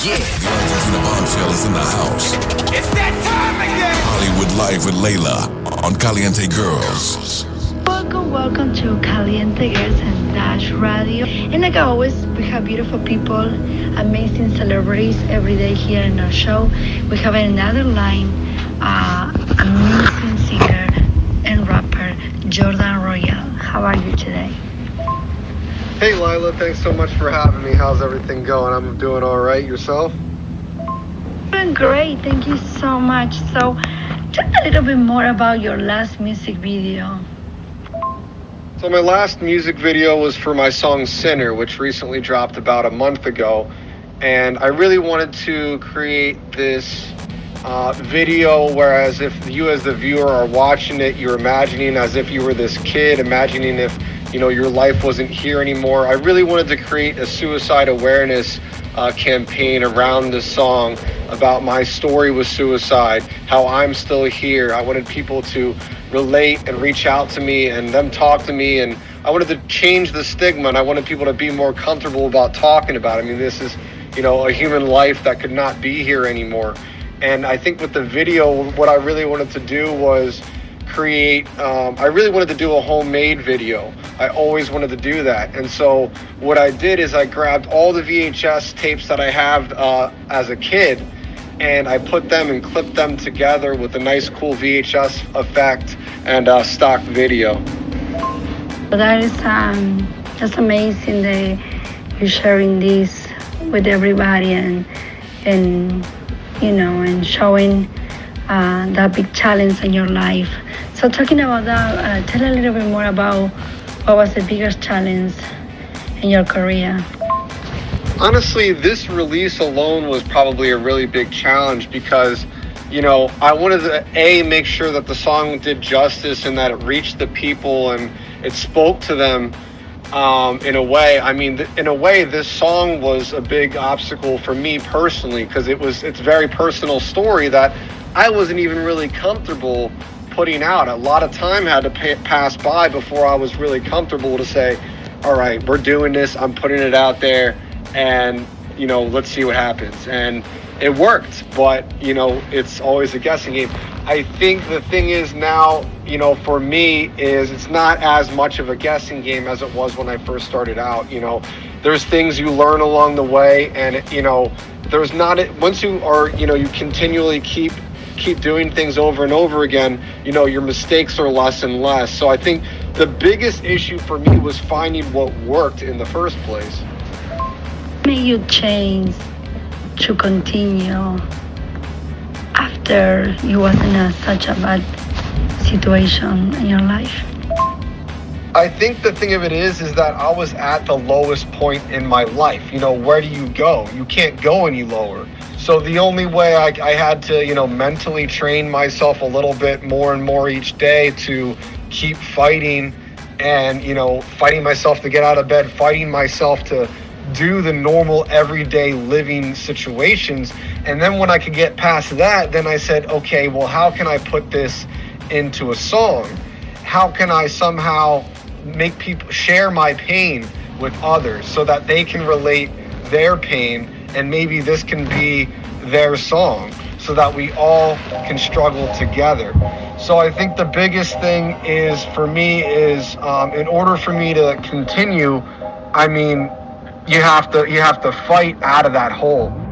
Yeah. The Argentina bombshell is in the house. It's that time again. Hollywood Live with Leila on Kaliente Girls. Welcome to Kaliente Girls Dash Radio. And like always, we have beautiful people, amazing celebrities every day here in our show. We have another line, amazing singer and rapper, Jordan Royale. How are you today? Hey Leila, thanks so much for having me. How's everything going? I'm doing all right. Yourself? Doing great. Thank you so much. So, tell me a little bit more about your last music video. So my last music video was for my song Sinner, which recently dropped about a month ago. And I really wanted to create this video whereas if you as the viewer are watching it, you're imagining as if you were this kid, imagining if your life wasn't here anymore. I really wanted to create a suicide awareness campaign around this song about my story with suicide, how I'm still here. I wanted people to relate and reach out to me and them talk to me, and I wanted to change the stigma, and I wanted people to be more comfortable about talking about it. I mean, this is a human life that could not be here anymore. And I think with the video, what I really wanted to do was create, I really wanted to do a homemade video. I always wanted to do that. And so what I did is I grabbed all the VHS tapes that I have as a kid, and I put them and clipped them together with a nice cool VHS effect and stock video. So that is just amazing that you're sharing this with everybody and showing that big challenge in your life. So talking about that, tell a little bit more about what was the biggest challenge in your career. Honestly, this release alone was probably a really big challenge because, I wanted to, make sure that the song did justice and that it reached the people and it spoke to them in a way. I mean, in a way, this song was a big obstacle for me personally because it's a very personal story that I wasn't even really comfortable putting out. A lot of time had to pass by before I was really comfortable to say, all right, we're doing this, I'm putting it out there, and let's see what happens. And it worked, but it's always a guessing game. I think the thing is now, for me, is it's not as much of a guessing game as it was when I first started out. There's things you learn along the way, and there's not, once you are, you continually keep doing things over and over again, your mistakes are less and less. So I think the biggest issue for me was finding what worked in the first place. What made you change to continue after you was in such a bad situation in your life? I think the thing of it is that I was at the lowest point in my life. Where do you go? You can't go any lower. So the only way I had to, mentally train myself a little bit more and more each day to keep fighting and, fighting myself to get out of bed, fighting myself to do the normal everyday living situations. And then when I could get past that, then I said, okay, well, how can I put this into a song? How can I somehow make people share my pain with others so that they can relate their pain, and maybe this can be their song so that we all can struggle together. So I think the biggest thing is for me is in order for me to continue, I mean, you have to fight out of that hole.